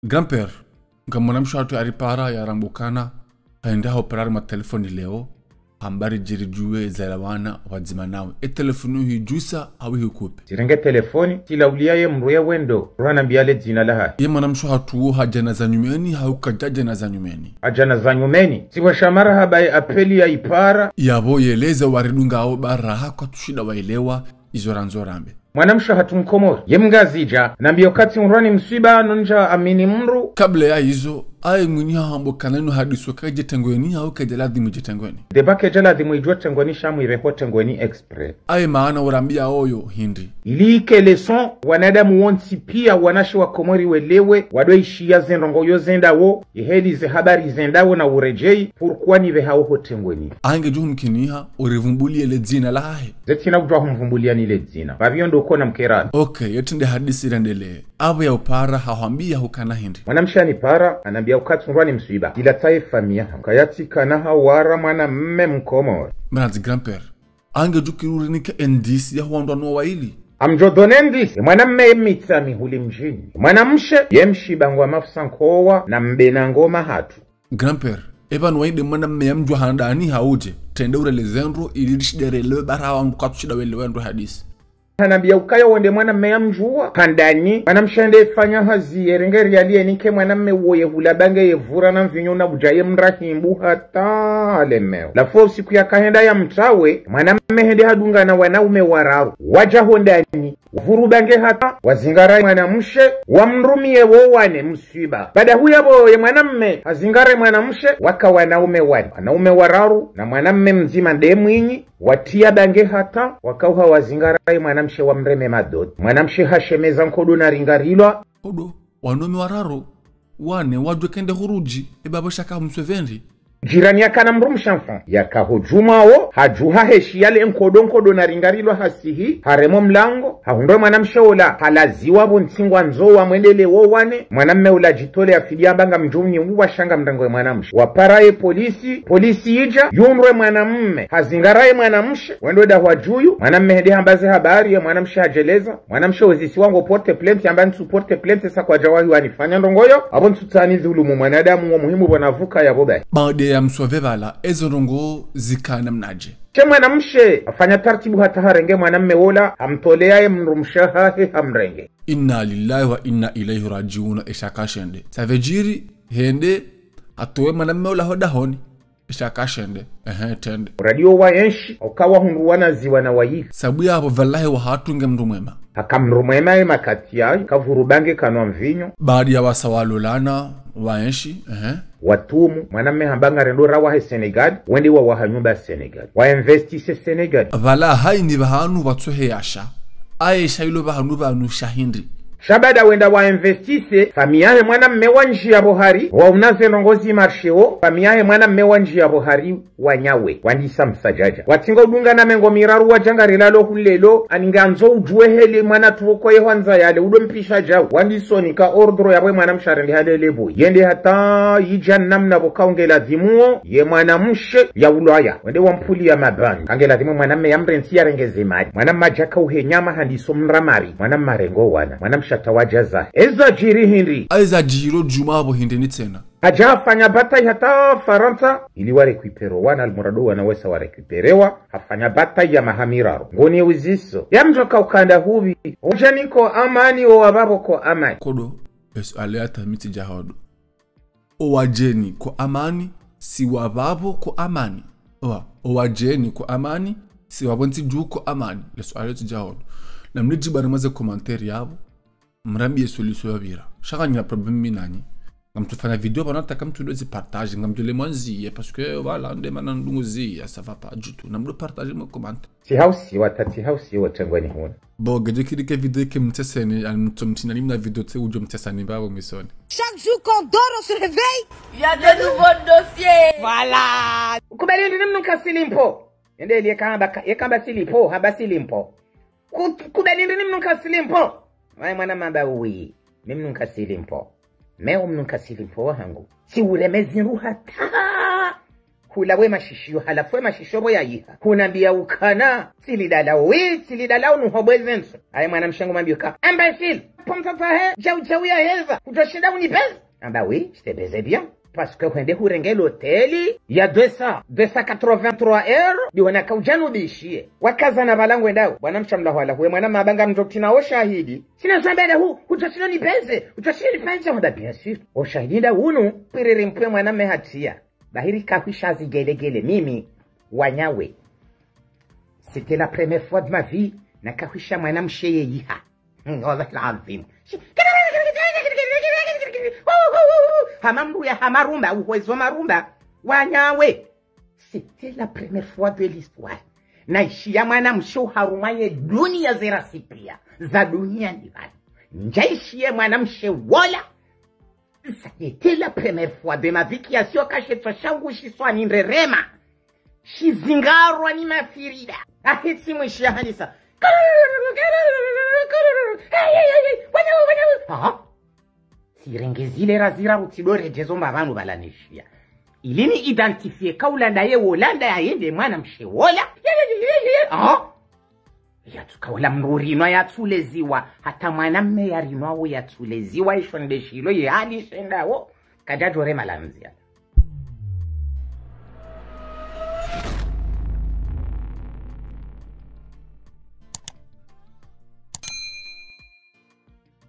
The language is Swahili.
Grand-père, ngamona mshatu aripara ya rambukana haenda operar ma telefoni leo hambari jirijuwe zalawana wadzima nawe telefonu hijusa hawi hikupe sirenge telefoni tilauliaye mruya wendo rwana mbiyale dzina laha ye mwana mshatu hajana za nyumeni haukajajana za nyumeni ajana za nyumeni siwa shamara habaye apeli ya ipara yabo yeleze waridunga ao baraha kwa tushida wailewa izoranzorambe mwanamsha hatumkomori ye mgazija na mbio kati mrani msiba nonja amini mru kabla ya hizo aye mwini hambo kananu hadiso kaje tengweni au kaje ladhimu jitengweni debake jala dhimu ijua tengweni shamu ireho tengweni express aye maana urambia oyo hindi ilike leson wanadamu wonsi pia wanashi wa komori welewe wadoishia zendongo yo zendawo ihelize habari zendawo na urejei pourquoi nive hao tengweni ange juhu mkiniha urivumbulie le dzina lahe zetina kujua humvumbulia ni le dzina babiondo kona mkerani okay yetinde hadisi rendele abo ya upara hawambia hukana hindi mwanamshani para anambia ukati mrani msiba ila taifa miya kayati kana hawara mwana mme mkomori manazi grand-père ange jukiruri nika endisi ya huandwa nuwa waili amjodonendisi mwanamme mitami huli mjini mwanamshe yemshiba ngwa mafusankowa na mbena ngoma hatu grand-père eba nuwaide mwanamme ya mjwa handani hauje tende urelezendro ilirishidere bara wangu katushida wele wendro hadisi anambia ukaya wende mwanamme ya mjua kandani mwanamshende fanya hazi yerengeri yalie nike mwanamme woye hulabange yevura na mvinyo na bujaye mrahimbu hata alemeo lafo siku ya kahenda ya mtawe mwanamme hende hadunga na wanaume wararu waja hondani vurubange hata wazingara mwanamshe wamrumie wowane msiba baada huya boye mwanamme hazingare mwanamshe waka wanaume wararu na mwanamme mzima ndemwinyi watia bange hata wakauha wazingara mwanamshe wa mreme madod mwanamshe hashemeza nkodo na ringarilwa odo wanaume wararu wane wajwe kende huruji ebabo shaka mswevendi jirani yakana mrumsha mfan yakahujumao hajuha heshi yale nkodo na ringarilwa hasihi haremo mlango hahundwe mwanamshe ola halaziwa buntsingwa nzowa mwendele wowane mwanamme ula jitole afidia banga mjumni uwa shanga mrango mwanamshe waparaye polisi ija yumrwe mwanamme hazingaraye mwanamshe wendoda huajuyu mwanamme hede hambaze habari ya mwanamshe hajeleza mwanamshe wezisi wango porte plente amba nsu porte plente sa kwa jawahi wanifanya ndongoyo abo nsutani dhulumu mwanadamu wa muhimu wanavuka ya bobe ya mswave bala ezo rongo zikana mnaje che mwanamshe afanya tartibu hata harenge mwanamme wola hamtoleaye mrumshahahe hamrenge inna lillahi wa inna ilaihi rajiuna ishakashende savejiri hende atowe mwanamme wola hodahoni ishakashende tende radio wa yenshi ukawa hunruwana ziwa na wayifi sabu yabo vallahi wa hatunge mndu mwema hakamrumwema ye makati yayo kavurubange kanwa mvinyo baadi ya wasawalulana wa yenshi watumu mwanamme hambanga rendo rawahe Senegal wende wa wahanyumba Senegal wa investise Senegal vala hai ni bahanu watsohe yasha aye shailo bahanu banu shahindri shabada wenda wa investise famiyahe mwanamme wa nji ya bohari wa unaze nongozi marsheo famiyahe mwanamme wa nji ya bohari wa nyawe wandisa msajaja watinga udunga na mengo miraru wa jangari lalo hulelo aninganzo ujue hele mwana tuwoko ye wanza yale udo mpisha jau wandisoni ka ordro ya mwana msharendi hale lebo yende hata yijannam na bokaungela dhimuo ye mwana mshe ya ulaya wende wampuli ya mabani kangela dhimu mwanamme ya mrensi ya rengeze maji mwanamma jaka uhe nyama handiso mramari mwanamma rengo wana mwanamma shatawajaza eza jiri hindi eza jiro jumabo hindi ni tena hajafanya batai hata Faransa ili warekwipero wana almurado wanawesa warekwiperewa hafanya batai ya mahamiraro ngoni uziso ya mjoka ukanda hubi ujaniko amani o wababo ko amani kodo es aleata miti jahodo o wajeni ko amani si wababo ko amani o wajeni ko amani si wabonti juu ko amani leso aleata jahodo na mniji barimaze komanteri yabo mrambi solution yabira shaka nyina problem minani ngamtufanya video banata kam tu dozi partage ngamtule mwanzi parce que voilà ndé manan dunguzi ça va pas du tout namdo partager mo comment si hausi watengweni hona bo gaje kidike video ke mteseni mtumtina nimna video te ujo mtesani babo misoni chaque jour qu'on dort on se réveille il y a de nouveaux dossiers voilà kubali ndi mnuka silimpo ende ile kamba silipo haba silimpo kubali ndi mnuka silimpo mwana mamba uwi mnuka silimpo meo mnuka silimpo wangu si uremezi ruhata hulawe mashishio halafu mashishio boya yiha hunambia ukana tilidalao nuhobwezenso aye mwana mshango mambioka imbécile pomtata he jau ya heza utoshinda unipeza amba oui je te baisais bien parce que quand vous rengez l'hôtel il y a 283 euros diwana kaujano bishie wakazana balangu endao bwana mshamla wala huwe mwana mabanga mtotina o shahidi sina zambada hu utoshinda nipeze utoshinda nifanye hoda bien sûr o shahidi nda unu piriri mpwe mwana mehatia bahiri kahishazi gelegele mimi wanyawe c'était la première fois de ma vie na kahisha mwana msheye yiha wallahi alazim hamarumba uwezo marumba wanyawe c'était la première fois de l'histoire naishia mwana msho harumanye dunia zerasipia za dunia ndivani njaishie mwana mshe wala c'était la première fois de ma vie qui a sio kashetwa shangu shiswa nirerema shizingarwa ni mafirida ahitsi mwishia halisa sirengezile razira utidore jezomba vanu balanishia ilini identifie kaulanda ye wolanda ya yende mwana mshewola yatukaula mrurinwa yatuleziwa hata mwana mme yarinwa wo yatuleziwa ishondeshilo ye hali shendawo kadadore malanzia